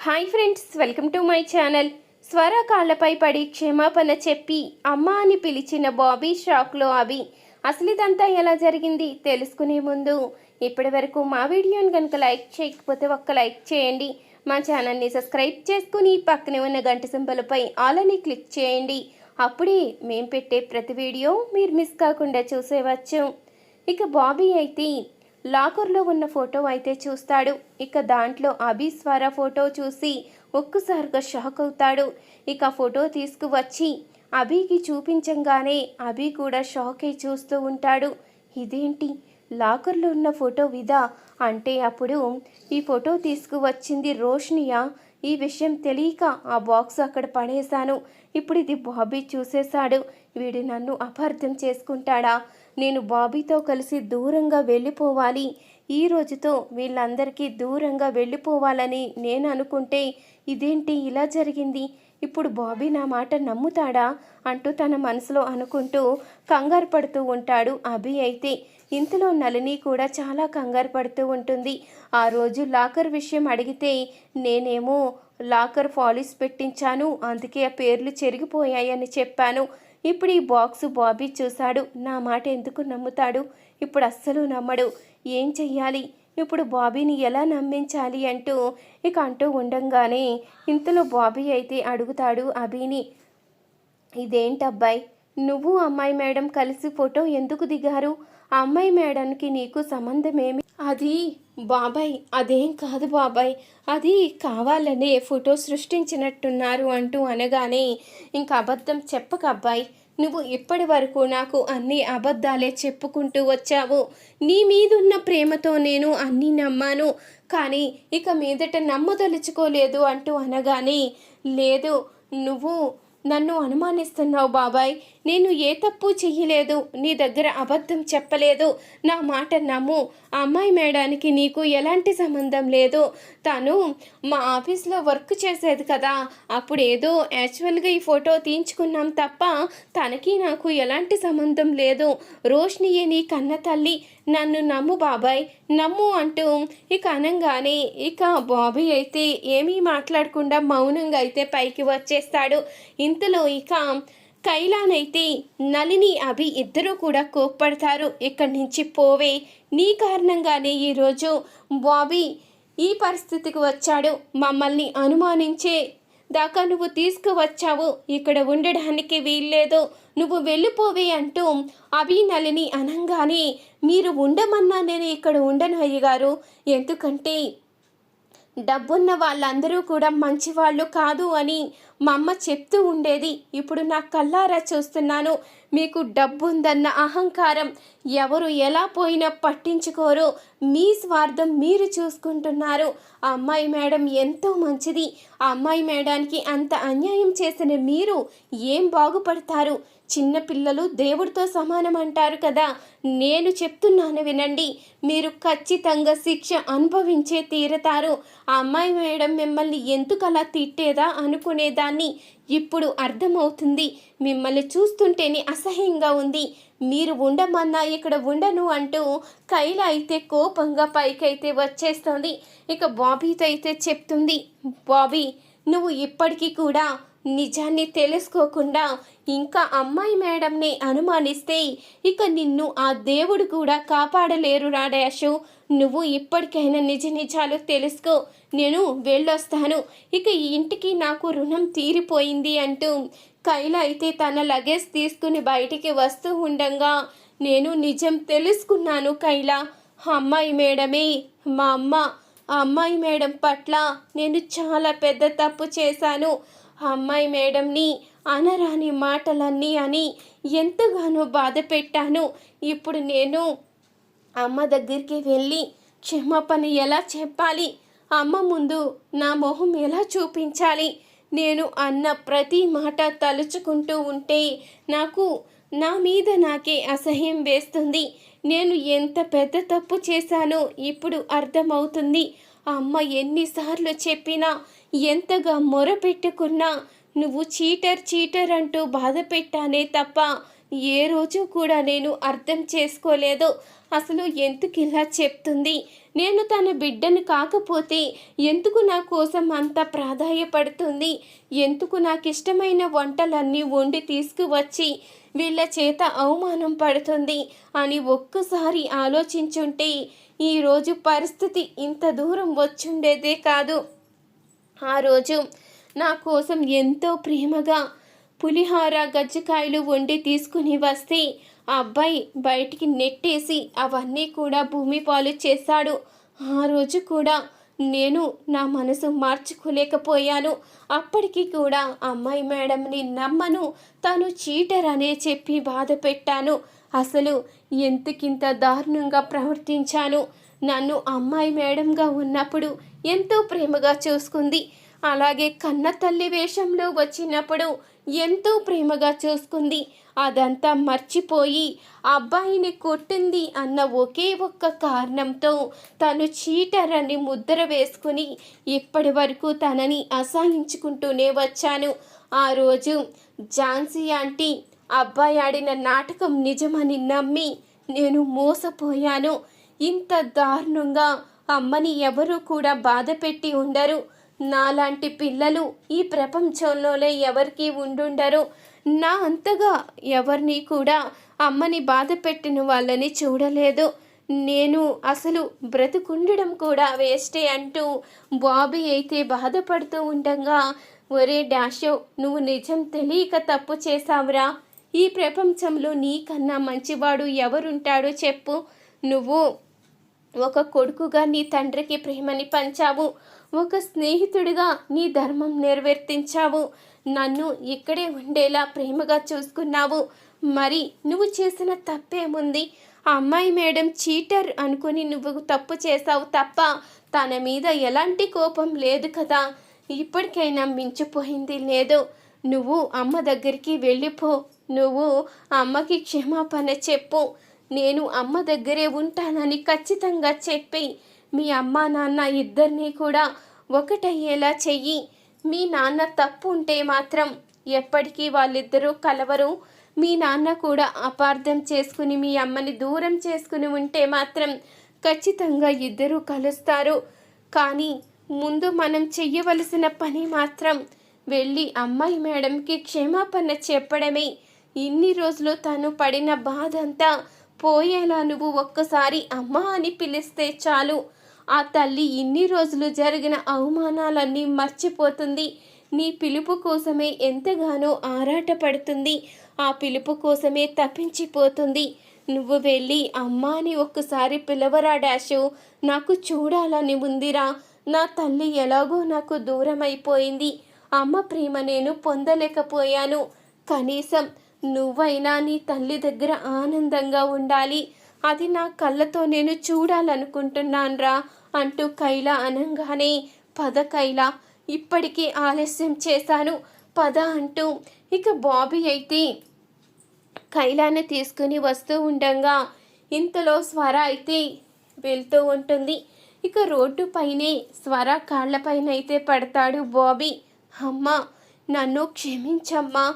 Hi friends, welcome to my channel. స్వర కాళ్ళపై పడి క్షమాపణ చెప్పి అమ్మ అని పిలిచిన బాబీ షాక్లో అభి. అసలు ఇదంతా ఎలా జరిగింది తెలుసుకునే ముందు ఇప్పటి వరకు మా వీడియోని కనుక లైక్ చేయకపోతే ఒక్క లైక్ చేయండి. మా ఛానల్ని సబ్స్క్రైబ్ చేసుకుని పక్కనే ఉన్న గంట సింబల్పై ఆల్ అని క్లిక్ చేయండి. అప్పుడే మేము పెట్టే ప్రతి వీడియో మీరు మిస్ కాకుండా చూసేవచ్చు. ఇక బాబీ అయితే లాకర్లో ఉన్న ఫోటో అయితే చూస్తాడు. ఇక దాంట్లో అభి స్వర ఫోటో చూసి ఒక్కసారిగా షాక్ అవుతాడు. ఇక ఫోటో తీసుకువచ్చి అభికి చూపించంగానే అభి కూడా షాక్ అయి చూస్తూ ఉంటాడు. ఇదేంటి, లాకర్లో ఉన్న ఫోటో విదా అంటే అప్పుడు ఈ ఫోటో తీసుకువచ్చింది రోష్నియా? ఈ విషయం తెలియక ఆ బాక్స్ అక్కడ పడేశాను. ఇప్పుడు ఇది బాబీ చూసేశాడు. వీడు నన్ను అపార్థం చేసుకుంటాడా? నేను బాబీతో కలిసి దూరంగా వెళ్ళిపోవాలి. ఈ రోజుతో వీళ్ళందరికీ దూరంగా వెళ్ళిపోవాలని నేను అనుకుంటే ఇదేంటి ఇలా జరిగింది? ఇప్పుడు బాబీ నా మాట నమ్ముతాడా అంటూ తన మనసులో అనుకుంటూ కంగారు పడుతూ ఉంటాడు అభి. అయితే ఇంతలో నళిని కూడా చాలా కంగారు పడుతూ ఉంటుంది. ఆ రోజు లాకర్ విషయం అడిగితే నేనేమో లాకర్ పాలిష్ పెట్టించాను, అందుకే ఆ పేర్లు చెరిగిపోయాయని చెప్పాను. ఇప్పుడు ఈ బాక్సు బాబీ చూశాడు. నా మాట ఎందుకు నమ్ముతాడు? ఇప్పుడు అస్సలు నమ్మడు. ఏం చెయ్యాలి? ఇప్పుడు బాబీని ఎలా నమ్మించాలి అంటూ ఉండంగానే ఇంతలో బాబీ అయితే అడుగుతాడు అభిని, ఇదేంటబ్బాయి, నువ్వు అమ్మాయి మేడం కలిసి ఫోటో ఎందుకు దిగారు? ఆ అమ్మాయి మేడంకి నీకు సంబంధమేమి? అది బాబాయ్, అదేం కాదు బాబాయ్, అది కావాలనే ఫోటో సృష్టించినట్టున్నారు అంటూ అనగానే ఇంక అబద్ధం చెప్పక అబ్బాయి, నువ్వు ఇప్పటి వరకు నాకు అన్ని అబద్ధాలే చెప్పుకుంటూ వచ్చావు. నీ మీదున్న ప్రేమతో నేను అన్నీ నమ్మాను, కానీ ఇక మీదట నమ్మదలుచుకోలేదు అంటూ అనగానే లేదు, నువ్వు నన్ను అనుమానిస్తున్నావు బాబాయ్, నేను ఏ తప్పు చెయ్యలేదు, నీ దగ్గర అబద్ధం చెప్పలేదు, నా మాట నమ్ము. అమ్మాయి మేడానికి నీకు ఎలాంటి సంబంధం లేదు. తను మా ఆఫీస్లో వర్క్ చేసేది కదా, అప్పుడు ఏదో యాక్చువల్గా ఈ ఫోటో తీయించుకున్నాం తప్ప తనకి నాకు ఎలాంటి సంబంధం లేదు. రోష్నియే నీ కన్న తల్లి, నన్ను నమ్ము బాబాయ్, నమ్ము అంటూ ఇక అనంగానే ఇక బాబీ అయితే ఏమీ మాట్లాడకుండా మౌనంగా అయితే పైకి వచ్చేస్తాడు. ఇంతలో ఇక కైలానైతే నళిని అభి ఇద్దరూ కూడా కోప్పడతారు. ఇక్కడి నుంచి పోవే, నీ కారణంగానే ఈరోజు బాబీ ఈ పరిస్థితికి వచ్చాడు. మమ్మల్ని అనుమానించే దాకా నువ్వు తీసుకువచ్చావు, ఇక్కడ ఉండడానికి వీల్లేదు, నువ్వు వెళ్ళిపోవే అంటూ అభి నళిని అనంగానే మీరు ఉండమన్నా నేను ఇక్కడ ఉండను అయ్యగారు, ఎందుకంటే డబ్బున్న వాళ్ళందరూ కూడా మంచివాళ్ళు కాదు అని మా అమ్మ చెప్తూ ఉండేది. ఇప్పుడు నా కళ్ళారా చూస్తున్నాను. మీకు డబ్బుందన్న అహంకారం, ఎవరు ఎలా పోయినా పట్టించుకోరు, మీ స్వార్థం మీరు చూసుకుంటున్నారు. ఆ అమ్మాయి మేడం ఎంతో మంచిది. ఆ అమ్మాయి మేడానికి అంత అన్యాయం చేసిన మీరు ఏం బాగుపడతారు? చిన్నపిల్లలు దేవుడితో సమానం అంటారు కదా. నేను చెప్తున్నాను వినండి, మీరు ఖచ్చితంగా శిక్ష అనుభవించే తీరతారు. ఆ అమ్మాయి మేడం మిమ్మల్ని ఎందుకు అలా తిట్టేదా అనుకునేదాన్ని, ఇప్పుడు అర్థమవుతుంది. మిమ్మల్ని చూస్తుంటేనే అసహ్యంగా ఉంది. మీరు ఉండమన్నా ఇక్కడ ఉండను అంటూ కైల అయితే కోపంగా పైకైతే వచ్చేస్తుంది. ఇక బాబీతో అయితే చెప్తుంది, బాబీ నువ్వు ఇప్పటికీ కూడా నిజాన్ని తెలుసుకోకుండా ఇంకా అమ్మాయి మేడంని అనుమానిస్తే ఇక నిన్ను ఆ దేవుడు కూడా కాపాడలేరు రా డాషు. నువ్వు ఇప్పటికైనా నిజ నిజాలు తెలుసుకో, నేను వెళ్ళొస్తాను, ఇక ఈ ఇంటికి నాకు రుణం తీరిపోయింది అంటూ కైల అయితే తన లగేజ్ తీసుకుని బయటికి వస్తూ ఉండగా నేను నిజం తెలుసుకున్నాను కైల, అమ్మాయి మేడమే మా అమ్మ. ఆ అమ్మాయి మేడం పట్ల నేను చాలా పెద్ద తప్పు చేశాను. ఆ అమ్మాయి మేడంని అనరాని మాటలన్నీ అని ఎంతగానో బాధ పెట్టాను. ఇప్పుడు నేను అమ్మ దగ్గరికి వెళ్ళి క్షమాపణ ఎలా చెప్పాలి? అమ్మ ముందు నా మొహం ఎలా చూపించాలి? నేను అన్న ప్రతి మాట తలుచుకుంటూ ఉంటే నాకు నా మీద నాకే అసహ్యం వేస్తుంది. నేను ఎంత పెద్ద తప్పు చేశానో ఇప్పుడు అర్థమవుతుంది. అమ్మ ఎన్నిసార్లు చెప్పినా, ఎంతగా మొరపెట్టుకున్నా నువ్వు చీటర్ చీటర్ అంటూ బాధ పెట్టానే తప్ప ఏ రోజు కూడా నేను అర్థం చేసుకోలేదు. అసలు ఎందుకు ఇలా చెప్తుంది? నేను తన బిడ్డను కాకపోతే ఎందుకు నా కోసం అంత ప్రాధాయపడుతుంది? ఎందుకు నాకు ఇష్టమైన వంటలన్నీ వండి తీసుకువచ్చి వీళ్ళ చేత అవమానం పడుతుంది అని ఒక్కసారి ఆలోచించుంటే ఈరోజు పరిస్థితి ఇంత దూరం వచ్చుండేదే కాదు. ఆ రోజు నా కోసం ఎంతో ప్రేమగా పులిహోర గజ్జికాయలు వండి తీసుకుని వస్తే ఆ అబ్బాయి బయటికి నెట్టేసి అవన్నీ కూడా భూమి పాలు చేశాడు. ఆ రోజు కూడా నేను నా మనసు మార్చుకోలేకపోయాను. అప్పటికి కూడా అమ్మాయి మేడంని నమ్మను, తను చీటర్ అనే చెప్పి బాధ పెట్టాను. అసలు ఎంతకింత దారుణంగా ప్రవర్తించాను. నన్ను అమ్మాయి మేడంగా ఉన్నప్పుడు ఎంతో ప్రేమగా చూసుకుంది. అలాగే కన్న తల్లి వేషంలో వచ్చినప్పుడు ఎంతో ప్రేమగా చూసుకుంది. అదంతా మర్చిపోయి అబ్బాయిని కొట్టింది అన్న ఒకే ఒక్క కారణంతో తను చీటర్ అని ముద్ర వేసుకుని ఇప్పటి వరకు తనని అసహించుకుంటూనే వచ్చాను. ఆ రోజు ఝాన్సీ ఆంటీ అబ్బాయి ఆడిన నాటకం నిజమని నమ్మి నేను మోసపోయాను. ఇంత దారుణంగా అమ్మని ఎవరూ కూడా బాధ పెట్టి ఉండరు. నాలాంటి పిల్లలు ఈ ప్రపంచంలోనే ఎవరికి ఉండుండరు. నా అంతగా ఎవరిని కూడా అమ్మని బాధ పెట్టిన వాళ్ళని చూడలేదు. నేను అసలు బ్రతుకుండడం కూడా వేస్టే అంటూ బాబీ అయితే బాధపడుతూ ఉండగా, ఒరే డాషో, నువ్వు నిజం తెలియక తప్పు చేశావురా. ఈ ప్రపంచంలో నీకన్నా మంచివాడు ఎవరుంటాడో చెప్పు. నువ్వు ఒక కొడుకుగా నీ తండ్రికి ప్రేమని పంచావు, ఒక స్నేహితుడిగా నీ ధర్మం నెరవేర్తించావు, నన్ను ఇక్కడే ఉండేలా ప్రేమగా చూసుకున్నావు. మరి నువ్వు చేసిన తప్పేముంది? ఆ అమ్మాయి మేడం చీటర్ అనుకుని నువ్వు తప్పు చేసావు తప్ప తన మీద ఎలాంటి కోపం లేదు కదా. ఇప్పటికైనా మించిపోయింది లేదు. నువ్వు అమ్మ దగ్గరికి వెళ్ళిపో. నువ్వు అమ్మకి క్షమాపణ చెప్పు. నేను అమ్మ దగ్గరే ఉంటానని ఖచ్చితంగా చెప్పి మీ అమ్మ నాన్న ఇద్దరినీ కూడా ఒకటయ్యేలా చెయ్యి. మీ నాన్న తప్పు ఉంటే మాత్రం ఎప్పటికీ వాళ్ళిద్దరూ కలవరు. మీ నాన్న కూడా అపార్థం చేసుకుని మీ అమ్మని దూరం చేసుకుని ఉంటే మాత్రం ఖచ్చితంగా ఇద్దరూ కలుస్తారు. కానీ ముందు మనం చెయ్యవలసిన పని మాత్రం వెళ్ళి అమ్మాయి మేడంకి క్షమాపణ చెప్పడమే. ఇన్ని రోజులు తను పడిన బాధ అంతా పోయేలా నువ్వు ఒక్కసారి అమ్మ అని పిలిస్తే చాలు. ఆ తల్లి ఇన్ని రోజులు జరిగిన అవమానాలన్నీ మర్చిపోతుంది. నీ పిలుపు కోసమే ఎంతగానో ఆరాటపడుతుంది. ఆ పిలుపు కోసమే తప్పించిపోతుంది. నువ్వు వెళ్ళి అమ్మ అని ఒక్కసారి పిలవరా డాషు. నాకు చూడాలని ఉందిరా. నా తల్లి ఎలాగో నాకు దూరం అయిపోయింది. అమ్మ ప్రేమ నేను పొందలేకపోయాను. కనీసం నువ్వైనా నీ తల్లి దగ్గర ఆనందంగా ఉండాలి. అది నా కళ్ళతో నేను చూడాలనుకుంటున్నాన్రా అంటూ కైలా అనంగానే, పద కైలా, ఇప్పటికీ ఆలస్యం చేశాను పద అంటూ ఇక బాబీ అయితే కైలాని తీసుకుని వస్తూ ఉండగా ఇంతలో స్వర అయితే వెళ్తూ ఉంటుంది. ఇక రోడ్డు పైనే స్వర కాళ్ళపైన అయితే పడతాడు బాబీ. అమ్మా, నన్ను క్షమించమ్మా.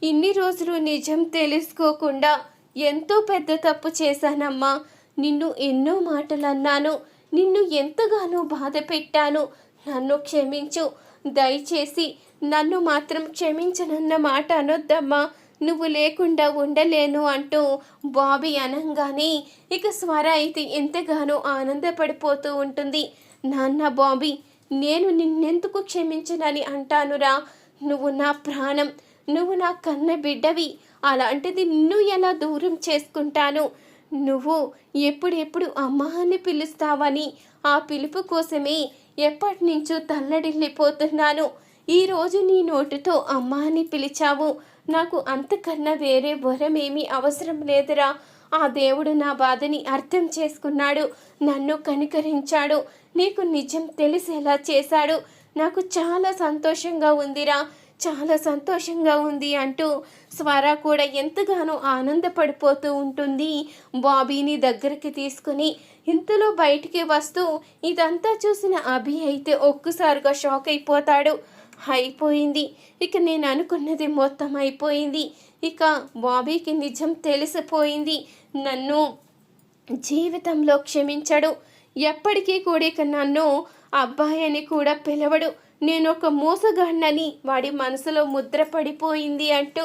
ఇన్ని రోజులు నిజం తెలుసుకోకుండా ఎంతో పెద్ద తప్పు చేశానమ్మా. నిన్ను ఎన్నో మాటలు అన్నాను. నిన్ను ఎంతగానో బాధ పెట్టాను. నన్ను క్షమించు. దయచేసి నన్ను మాత్రం క్షమించనన్న మాట అనొద్దమ్మా. నువ్వు లేకుండా ఉండలేను అంటూ బాబీ అనంగానే ఇక స్వర అయితే ఎంతగానో ఆనందపడిపోతూ ఉంటుంది. నాన్న బాబీ, నేను నిన్నెందుకు క్షమించనని అంటానురా. నువ్వు నా ప్రాణం, నువ్వు నా కన్న బిడ్డవి. అలాంటిది నిన్ను ఎలా దూరం చేసుకుంటాను? నువ్వు ఎప్పుడెప్పుడు అమ్మ అని పిలుస్తావని ఆ పిలుపు కోసమే ఎప్పటి నుంచో తల్లడిల్లిపోతున్నాను. ఈరోజు నీ నోటితో అమ్మ అని పిలిచావు. నాకు అంతకన్నా వేరే వరమేమీ అవసరం లేదురా. ఆ దేవుడు నా బాధని అర్థం చేసుకున్నాడు, నన్ను కనికరించాడు, నీకు నిజం తెలిసేలా చేశాడు. నాకు చాలా సంతోషంగా ఉందిరా, చాలా సంతోషంగా ఉంది అంటూ స్వర కూడా ఎంతగానో ఆనందపడిపోతూ ఉంటుంది. బాబీని దగ్గరికి తీసుకుని ఇంతలో బయటికి వస్తూ ఇదంతా చూసిన అభి అయితే ఒక్కసారిగా షాక్ అయిపోతాడు. అయిపోయింది. ఇక నేను అనుకున్నది మొత్తం అయిపోయింది. ఇక బాబీకి నిజం తెలిసిపోయింది. నన్ను జీవితంలో క్షమించడు. ఎప్పటికీ కూడా ఇక నన్ను అబ్బాయి అని కూడా పిలవడు. నేను ఒక మోసగాడినని వాడి మనసులో ముద్ర పడిపోయింది అంటూ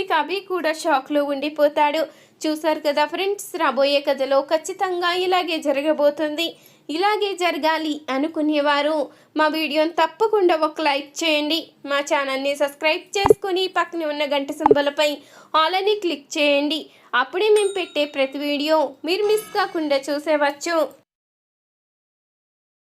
ఇక అభి కూడా షాక్లో ఉండిపోతాడు. చూసారు కదా ఫ్రెండ్స్, రాబోయే కథలో ఖచ్చితంగా ఇలాగే జరగబోతుంది. ఇలాగే జరగాలి అనుకునేవారు మా వీడియోని తప్పకుండా ఒక లైక్ చేయండి. మా ఛానల్ని సబ్స్క్రైబ్ చేసుకుని పక్కనే ఉన్న గంట సింబలపై ఆల్ అని క్లిక్ చేయండి. అప్పుడే మేము పెట్టే ప్రతి వీడియో మీరు మిస్ కాకుండా చూసేవచ్చు.